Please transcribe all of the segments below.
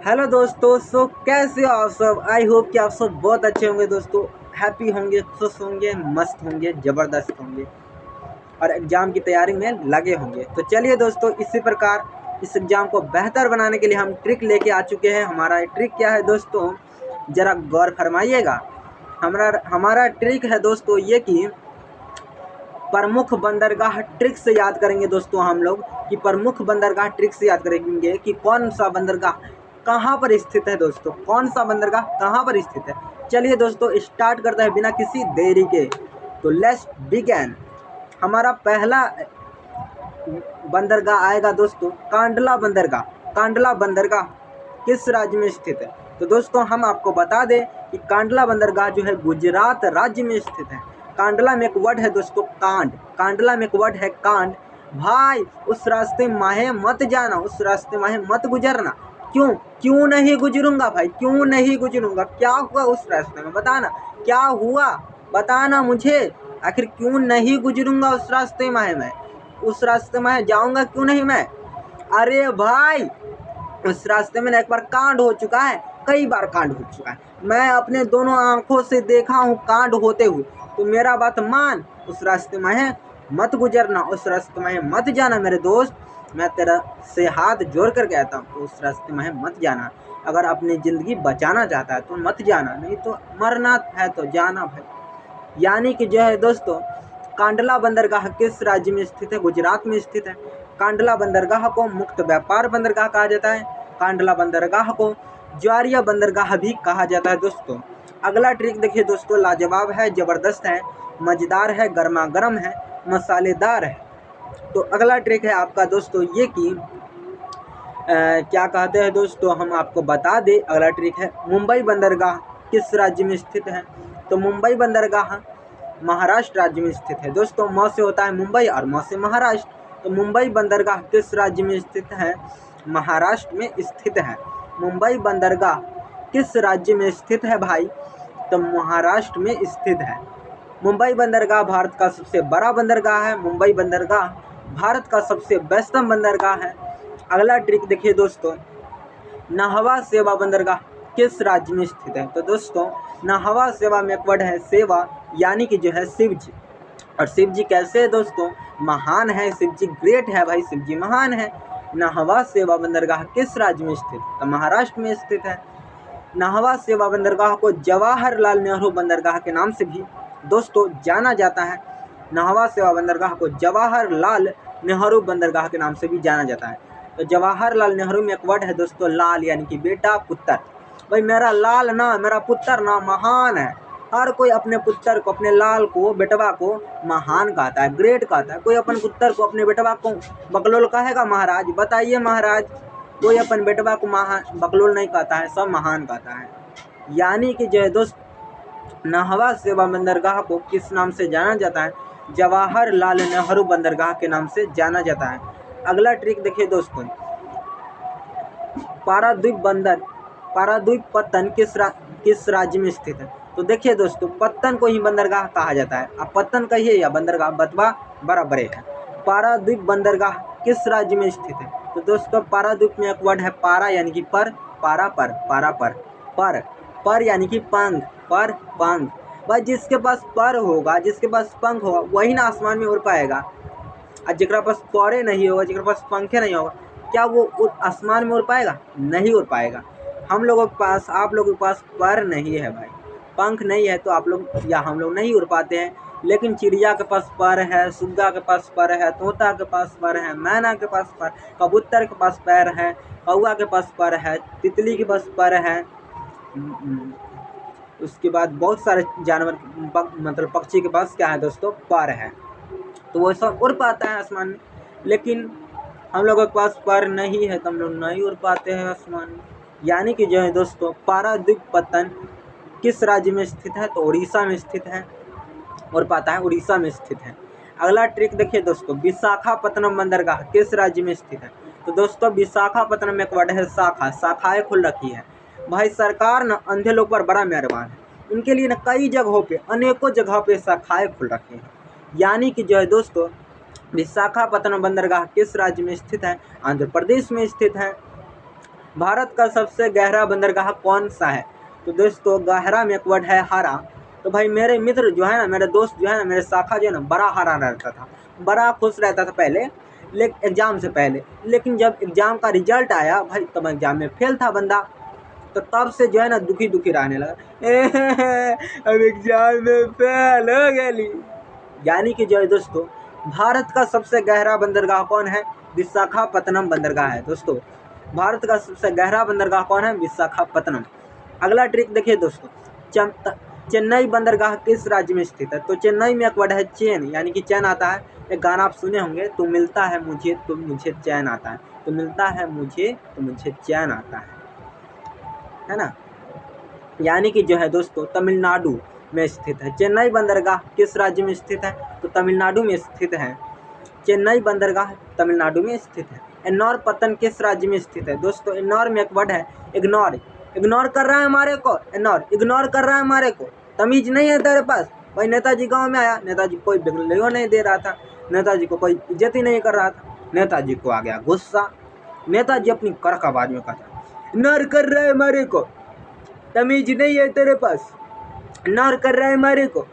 Hello दोस्तों, कैसे हो आप सब। आई होप कि आप सब बहुत अच्छे होंगे दोस्तों, हैप्पी होंगे, खुश होंगे, मस्त होंगे, ज़बरदस्त होंगे और एग्ज़ाम की तैयारी में लगे होंगे। तो चलिए दोस्तों, इसी प्रकार इस एग्ज़ाम को बेहतर बनाने के लिए हम ट्रिक लेके आ चुके हैं। हमारा ट्रिक क्या है दोस्तों, ज़रा गौर फरमाइएगा। हमारा हमारा ट्रिक है दोस्तों ये कि प्रमुख बंदरगाह ट्रिक से याद करेंगे दोस्तों हम लोग कि प्रमुख बंदरगाह ट्रिक से याद करेंगे कि कौन सा बंदरगाह कहाँ पर स्थित है दोस्तों, कौन सा बंदरगाह कहाँ पर स्थित है। चलिए दोस्तों, स्टार्ट करते हैं बिना किसी देरी के। तो लेट्स बिगिन। हमारा पहला बंदरगाह आएगा दोस्तों कांडला बंदरगाह। कांडला बंदरगाह किस राज्य में स्थित है? तो दोस्तों हम आपको बता दें कि कांडला बंदरगाह जो है गुजरात राज्य में स्थित है। कांडला में एक वर्ड है दोस्तों कांड, कांडला में एक वर्ड है कांड। भाई उस रास्ते माहे मत जाना, उस रास्ते माहे मत गुजरना। क्यों क्यों नहीं गुजरूंगा भाई, क्यों नहीं गुजरूंगा? क्या हुआ उस रास्ते में, बताना क्या हुआ, बताना मुझे। आखिर क्यों नहीं गुजरूंगा उस रास्ते माहे मैं, उस रास्ते में जाऊंगा क्यों नहीं मैं? अरे भाई उस रास्ते में एक बार कांड हो चुका है, कई बार कांड हो चुका है, मैं अपने दोनों आंखों से देखा हूँ कांड होते हुए। तो मेरा बात मान, उस रास्ते में मत गुजरना, उस रास्ते में मत जाना मेरे दोस्त। मैं तेरा से हाथ जोड़ कर कहता हूँ, तो उस रास्ते में मत जाना। अगर अपनी ज़िंदगी बचाना चाहता है तो मत जाना, नहीं तो मरना है तो जाना भाई। यानी कि जो है दोस्तों, कांडला बंदरगाह किस राज्य में स्थित है? गुजरात में स्थित है। कांडला बंदरगाह को मुक्त व्यापार बंदरगाह कहा जाता है। कांडला बंदरगाह को ज्वारिया बंदरगाह भी कहा जाता है दोस्तों। अगला ट्रिक देखिए दोस्तों, लाजवाब है, ज़बरदस्त है, मज़ेदार है, गर्मा गर्म है, मसालेदार है। तो अगला ट्रिक है आपका दोस्तों ये कि क्या कहते हैं दोस्तों, हम आपको बता दें। अगला ट्रिक है मुंबई बंदरगाह किस राज्य में स्थित है? तो मुंबई बंदरगाह महाराष्ट्र राज्य में स्थित है दोस्तों। म से होता है मुंबई और म से महाराष्ट्र। तो मुंबई बंदरगाह किस राज्य में स्थित है? महाराष्ट्र में स्थित है। मुंबई बंदरगाह किस राज्य में स्थित है भाई? तो महाराष्ट्र में स्थित है। मुंबई बंदरगाह भारत का सबसे बड़ा बंदरगाह है। मुंबई बंदरगाह भारत का सबसे व्यस्तम बंदरगाह है। अगला ट्रिक देखिए दोस्तों, नाहवा सेवा बंदरगाह किस राज्य में स्थित है? तो दोस्तों नाहवा सेवा में एक वर्ड है सेवा, यानी कि जो है शिव जी। और शिव जी कैसे है दोस्तों? महान है, शिव जी ग्रेट है भाई, शिव जी महान है। नाहवा सेवा बंदरगाह किस राज्य में स्थित? तो महाराष्ट्र में स्थित है। नाहवा सेवा बंदरगाह को जवाहरलाल नेहरू बंदरगाह के नाम से भी दोस्तों जाना जाता है। नाहवा सेवा बंदरगाह को जवाहरलाल नेहरू बंदरगाह के नाम से भी जाना जाता है। तो जवाहरलाल नेहरू में एक वर्ड है दोस्तों लाल, यानी कि बेटा, पुत्र। भाई मेरा लाल ना, मेरा पुत्र ना महान है। हर कोई अपने पुत्र को, अपने लाल को, बेटवा को महान कहता है, ग्रेट कहता है। कोई अपन पुत्र को, अपने बेटवा को बकलोल कहेगा महाराज? बताइए महाराज, कोई अपन बेटवा को महान बकलोल नहीं कहता है, सब महान कहता है। यानी कि जो है दोस्त, नाहवा सेवा बंदरगाह को किस नाम से जाना जाता है? जवाहरलाल नेहरू बंदरगाह के नाम से जाना जाता है। अगला ट्रिक देखिए दोस्तों, पारादीप बंदर, पारादीप पत्तन किस राज्य में स्थित है? तो देखिए दोस्तों, पत्तन को ही बंदरगाह कहा जाता है। अब पत्तन कहिए या बंदरगाह, बतवा बराबर है। पारादीप बंदरगाह किस राज्य में स्थित है? तो दोस्तों पारादीप में एक वर्ड है पारा, यानी कि पर, पारा पर, पारा पर यानी कि पंख, पर पंख। भाई जिसके पास पर होगा, जिसके पास पंख होगा, वही ना आसमान में उड़ पाएगा। और जिसके पास पौरे नहीं होगा, जिसके पास पंखे नहीं होगा, क्या वो आसमान में उड़ पाएगा? नहीं उड़ पाएगा। हम लोगों के पास, आप लोगों के पास पर नहीं है भाई, पंख नहीं है, तो आप लोग या हम लोग नहीं उड़ पाते हैं। लेकिन चिड़िया के पास पर है, सुग्गा के पास पर है, तोता के पास पर है, मैना के पास पर, कबूतर के पास पैर है, कौआ के पास पर है, तितली के पास पर है। उसके बाद बहुत सारे जानवर, मतलब पक्षी के पास क्या है दोस्तों? पर है। तो वो सब उड़ पाता है आसमान में। लेकिन हम लोगों के पास पर नहीं है, तो हम लोग नहीं उड़ पाते हैं आसमान में। यानी कि जो है दोस्तों, पारादीप पत्तन किस राज्य में स्थित है? तो उड़ीसा में स्थित है। उड़ पाता है, उड़ीसा में स्थित है। अगला ट्रिक देखिए दोस्तों, विशाखापत्तनम बंदरगाह किस राज्य में स्थित है? तो दोस्तों विशाखापत्तनम में एक वर्ड है शाखा, शाखाएँ खुल रखी है। भाई सरकार न अंधे लोग पर बड़ा मेहरबान है, उनके लिए न कई जगहों पे, अनेकों जगहों पे शाखाएँ खुल रखी हैं। यानी कि जो है दोस्तों, विशाखापत्तनम बंदरगाह किस राज्य में स्थित है? आंध्र प्रदेश में स्थित है। भारत का सबसे गहरा बंदरगाह कौन सा है? तो दोस्तों गहरा में एक वर्ड है हरा। तो भाई मेरे मित्र जो है ना, मेरे दोस्त जो है ना, मेरे शाखा जो है ना, बड़ा हरा रहता था, बड़ा खुश रहता था पहले, लेकिन एग्जाम से पहले। लेकिन जब एग्जाम का रिजल्ट आया भाई, तब एग्जाम में फेल था बंदा, तो तब से जो है ना दुखी दुखी रहने लगा। अब एग्जाम में फेल हो गई। यानी कि जो है दोस्तों, भारत का सबसे गहरा बंदरगाह कौन है? विशाखापत्तनम बंदरगाह है दोस्तों। भारत का सबसे गहरा बंदरगाह कौन है? विशाखापत्तनम। अगला ट्रिक देखिए दोस्तों, चेन्नई बंदरगाह किस राज्य में स्थित है? तो चेन्नई में एक वर्ड है चैन, यानी कि चैन आता है। एक गाना आप सुने होंगे, तो मिलता है मुझे तो मुझे चैन आता है, तो मिलता है मुझे तो मुझे चैन आता है ना। यानी कि जो है दोस्तों, तमिलनाडु में स्थित है। चेन्नई बंदरगाह किस राज्य में स्थित है? तो तमिलनाडु में स्थित है। चेन्नई बंदरगाह तमिलनाडु में स्थित है। एन्नौर पत्तन किस राज्य में स्थित है? दोस्तों एन्नौर में एक वर्ड है इग्नोर। इग्नोर कर रहा है हमारे को, एन्नौर इग्नोर कर रहा है हमारे को, तमीज नहीं है तेरे पास। भाई नेताजी गांव में आया, नेताजी कोई बिगड़ो नहीं दे रहा था, नेताजी को कोई इज्जत ही नहीं कर रहा था। नेताजी को आ गया गुस्सा, नेताजी अपनी कड़क आवाज में कहा, इग्नोर कर रहा है हमारे को, तमीज नहीं है तेरे पास, इग्नोर कर रहा है हमारे को।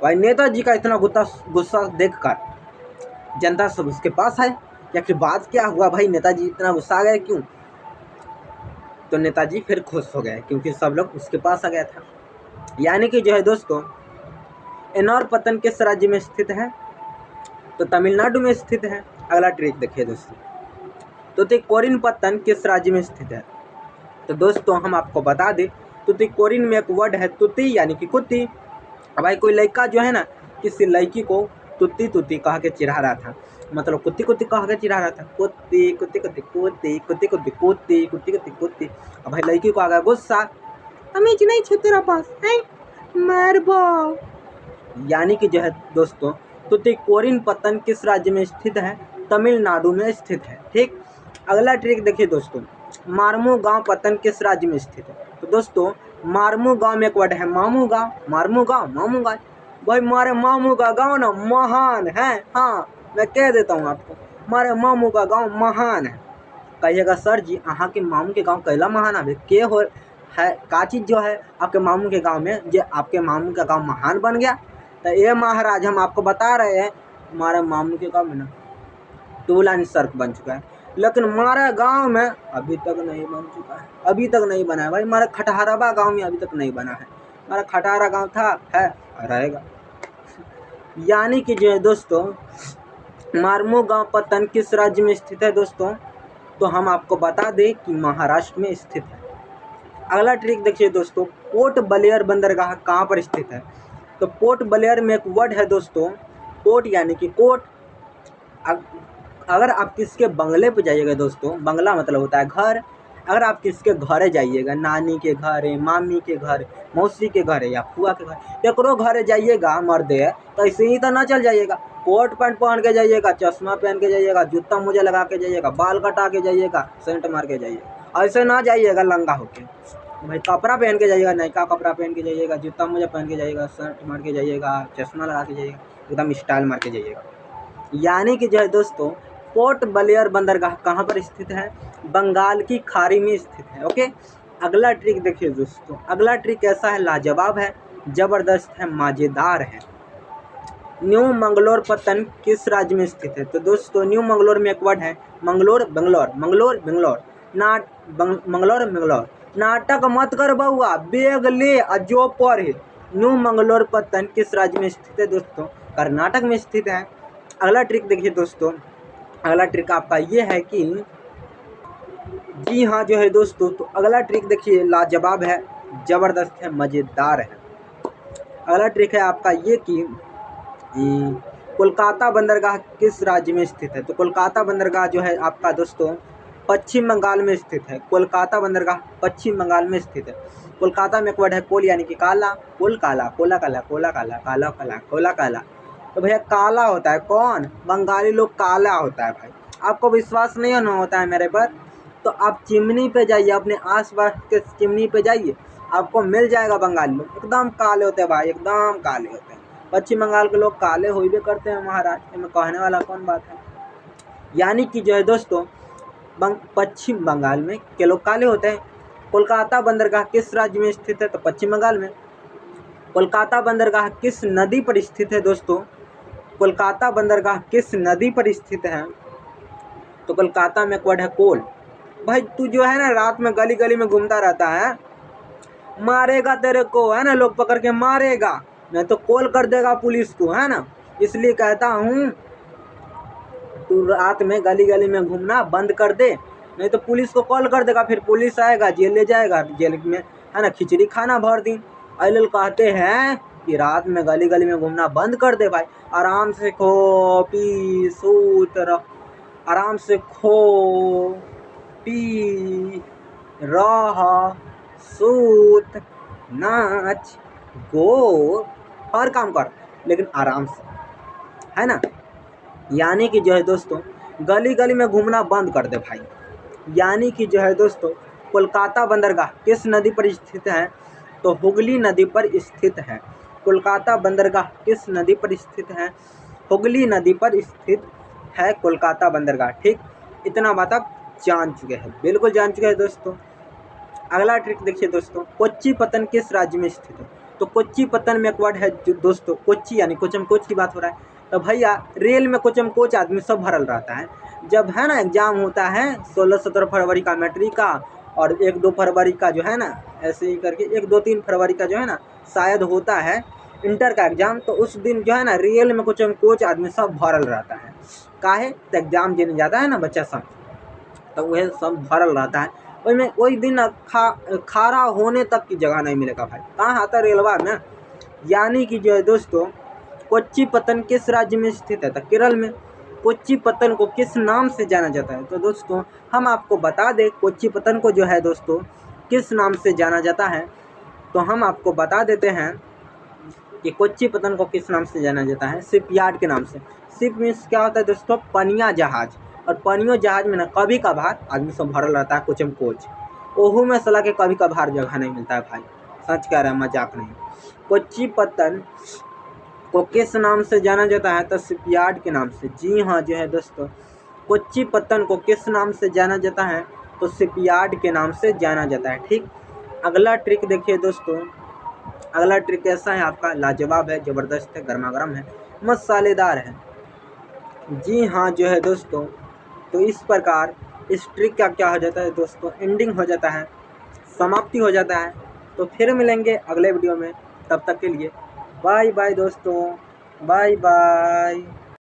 भाई नेताजी का इतना गुस्सा देखकर जनता सब उसके पास है। या फिर बात क्या हुआ भाई, नेताजी इतना गुस्सा आ गया क्यों? तो नेताजी फिर खुश हो गए क्योंकि सब लोग उसके पास आ गया था। यानी कि जो है दोस्तों, एन्नौर पत्तन किस राज्य में स्थित है? तो तमिलनाडु में स्थित है। अगला ट्रिक देखिए दोस्तों, तुतिकोरिन पत्तन किस राज्य में स्थित है? तो दोस्तों हम आपको बता दें, तुतिकोरिन में एक वर्ड है तुति, यानी कि कुत्ती। भाई कोई लड़का जो है ना, किसी लड़की को तुत्ती तुत्ती कह के चिढ़ा रहा था, मतलब कुत्ती कुत्ती कह के चिढ़ा रहा था, कुत्ती कुत्ती कुत्ती कुत्ती कुत्ती कुत्ती कुत्ती कुत्ती कुत्ती कुत्ती। अब भाई लड़की को आ गया गुस्सा, तमीज नहीं छे तेरा पास है, मारबो। यानी कि जो है दोस्तों, तुतिकोरिन पत्तन किस राज्य में स्थित है? तमिलनाडु में स्थित है। ठीक। अगला ट्रिक देखिए दोस्तों, मारमू गांव पत्तन किस राज्य में स्थित है? तो दोस्तों मारमू गांव में एक वर्ड है मामू गांव। मारमू गांव, मामू गांव। भाई मारे मामू का गांव ना महान है। हाँ मैं कह देता हूँ आपको, मारे मामू का गांव महान है। कहिएगा सर जी अहाँ के मामू के गांव कैला महान है के हो है, का चीज़ जो है आपके मामू के गांव में, जो आपके मामू का गांव महान बन गया? तो ये महाराज हम आपको बता रहे हैं, हमारे मामू के गांव में ना टू लाइन सड़क बन चुका है, लेकिन हमारे गांव में अभी तक नहीं बन चुका है, अभी तक नहीं बना है। भाई हमारा खटहरबा गांव में अभी तक नहीं बना है। हमारा खटहरा गांव था, है, रहेगा। यानी कि जो है दोस्तों, मारमू गांव पत्तन किस राज्य में स्थित है दोस्तों? तो हम आपको बता दें कि महाराष्ट्र में स्थित है। अगला ट्रिक देखिए दोस्तों, पोर्ट ब्लेयर बंदरगाह कहाँ पर स्थित है? तो पोर्ट ब्लेयर में एक वर्ड है दोस्तों, पोर्ट यानी कि कोर्ट। अगर आप किसके बंगले पे जाइएगा दोस्तों, बंगला मतलब होता है घर, अगर आप किसके घरे जाइएगा, नानी के घर है, मामी के घर, मौसी के घर है या फुआ के घर, एकरो घरे जाइएगा मर्दे है, तो ऐसे ही तो ना चल जाइएगा। कोट पैंट पहन के जाइएगा, चश्मा पहन के जाइएगा, जूता मोजा लगा के जाइएगा, बाल कटा के जाइएगा, सेंट मार के जाइएगा, ऐसे ना जाइएगा लंगा होके। भाई कपड़ा पहन के जाइएगा, नयका कपड़ा पहन के जाइएगा, जूता मोजा पहन के जाइएगा, शर्ट मार के जाइएगा, चश्मा लगा के जाइएगा, एकदम स्टाइल मार के जाइएगा। यानी कि जो है दोस्तों, पोर्ट ब्लेयर बंदरगाह कहाँ पर स्थित है? बंगाल की खाड़ी में स्थित है। ओके। अगला ट्रिक देखिए दोस्तों, अगला ट्रिक ऐसा है, लाजवाब है, जबरदस्त है, मज़ेदार है। न्यू मंगलोर पत्तन किस राज्य में स्थित है? तो दोस्तों न्यू मंगलोर में एक वर्ड है मंगलोर बेंगलोर, मंगलोर बेंगलोर, मंगलोर बेंगलोर। नाटक मत कर बउआ, बेग ले अजो पर है। न्यू मंगलोर पत्तन किस राज्य में स्थित है दोस्तों? कर्नाटक में स्थित है। अगला ट्रिक देखिए दोस्तों, अगला ट्रिक आपका ये है कि, जी हाँ जो है दोस्तों, तो अगला ट्रिक देखिए लाजवाब है, ज़बरदस्त है, मज़ेदार है। अगला ट्रिक है आपका ये कि कोलकाता बंदरगाह किस राज्य में स्थित है? तो कोलकाता बंदरगाह जो है आपका दोस्तों पश्चिम बंगाल में स्थित है। कोलकाता बंदरगाह पश्चिम बंगाल में स्थित है। कोलकाता में एक वर्ड है कोल, यानी कि काला, कोल काला, कोला काला, कोला काला, काला काला, कोला काला। तो भैया काला होता है कौन? बंगाली लोग काला होता है। भाई आपको विश्वास नहीं होता है मेरे पर, तो आप चिमनी पे जाइए, अपने आसपास के चिमनी पे जाइए, आपको मिल जाएगा बंगाली लोग, एकदम काले होते हैं भाई, एकदम काले होते हैं। पश्चिम बंगाल के लोग काले हो भी करते हैं महाराष्ट्र में, कहने वाला कौन बात है। यानी कि जो है दोस्तों, पश्चिम बंगाल में के लोग काले होते हैं। कोलकाता बंदरगाह किस राज्य में स्थित है? तो पश्चिम बंगाल में। कोलकाता बंदरगाह किस नदी पर स्थित है दोस्तों? कोलकाता बंदरगाह किस नदी पर स्थित है? तो कोलकाता में एक वर्ड है कोल। भाई तू जो है ना रात में गली गली में घूमता रहता है, मारेगा तेरे को, है ना, लोग पकड़ के मारेगा, नहीं तो कॉल कर देगा पुलिस को, है ना। इसलिए कहता हूँ तू रात में गली गली में घूमना बंद कर दे, नहीं तो पुलिस को कॉल कर देगा, फिर पुलिस आएगा, जेल ले जाएगा, जेल में, है ना, खिचड़ी खाना भर दिन। अल कहते हैं कि रात में गली गली में घूमना बंद कर दे भाई, आराम से खो पी सूत रह, आराम से खो पी रह सूत नाच गो हर काम कर, लेकिन आराम से, है ना। यानी कि जो है दोस्तों गली गली में घूमना बंद कर दे भाई। यानी कि जो है दोस्तों कोलकाता बंदरगाह किस नदी पर स्थित है? तो हुगली नदी पर स्थित है। कोलकाता बंदरगाह किस नदी पर स्थित है? हुगली नदी पर स्थित है कोलकाता बंदरगाह। ठीक, इतना बात आप जान चुके हैं, बिल्कुल जान चुके हैं दोस्तों। अगला ट्रिक देखिए दोस्तों, कोच्चि पत्तन किस राज्य में स्थित है? तो कोच्चि पत्तन में एक वर्ड है जो दोस्तों कोच्चि, यानी कोचम कोच की बात हो रहा है। तो भैया रेल में कोचम कोच आदमी सब भरल रहता है। जब है ना एग्जाम होता है 16-17 फरवरी का मैट्रिक का, और 1-2 फरवरी का जो है ना, ऐसे ही करके 1-2-3 फरवरी का जो है ना शायद होता है इंटर का एग्जाम, तो उस दिन जो है ना रेल में कोचम कोच आदमी सब भरल रहता है। काहे? तो एग्जाम देने जाता है ना बच्चा सब, तो वह सब भरल रहता है। वही दिन खारा होने तक की जगह नहीं मिलेगा भाई। कहाँ आता रेलवा में। यानी कि जो है दोस्तों कोच्चि पत्तन किस राज्य में स्थित है? तो केरल में। कोच्चि पत्तन को किस नाम से जाना जाता है? तो दोस्तों हम आपको बता दें कोच्चि पत्तन को जो है दोस्तों किस नाम से जाना जाता है, तो हम आपको बता देते हैं कि कोच्चि पत्तन को किस नाम से जाना जाता है? शिपयार्ड के नाम से। शिप मीन्स क्या होता है दोस्तों? पनिया जहाज, और पनियों जहाज में ना कभी कभार आदमी सब भरल रहता है कोचम कोच, ओहू में सला के कभी कभार जगह नहीं मिलता है भाई, सच कह रहा है, मजाक नहीं। कोच्चि पत्तन को किस नाम से जाना जाता है? तो शिपयार्ड के नाम से। जी हाँ जो है दोस्तों कोच्चि पत्तन को किस नाम से जाना जाता है? तो शिपयार्ड के नाम से जाना जाता है। ठीक, अगला ट्रिक देखिए दोस्तों। अगला ट्रिक ऐसा है आपका, लाजवाब है, ज़बरदस्त है, गर्मा गर्म है, मसालेदार है। जी हाँ जो है दोस्तों, तो इस प्रकार इस ट्रिक का क्या हो जाता है दोस्तों, एंडिंग हो जाता है, समाप्ति हो जाता है। तो फिर मिलेंगे अगले वीडियो में, तब तक के लिए बाय बाय दोस्तों, बाय बाय।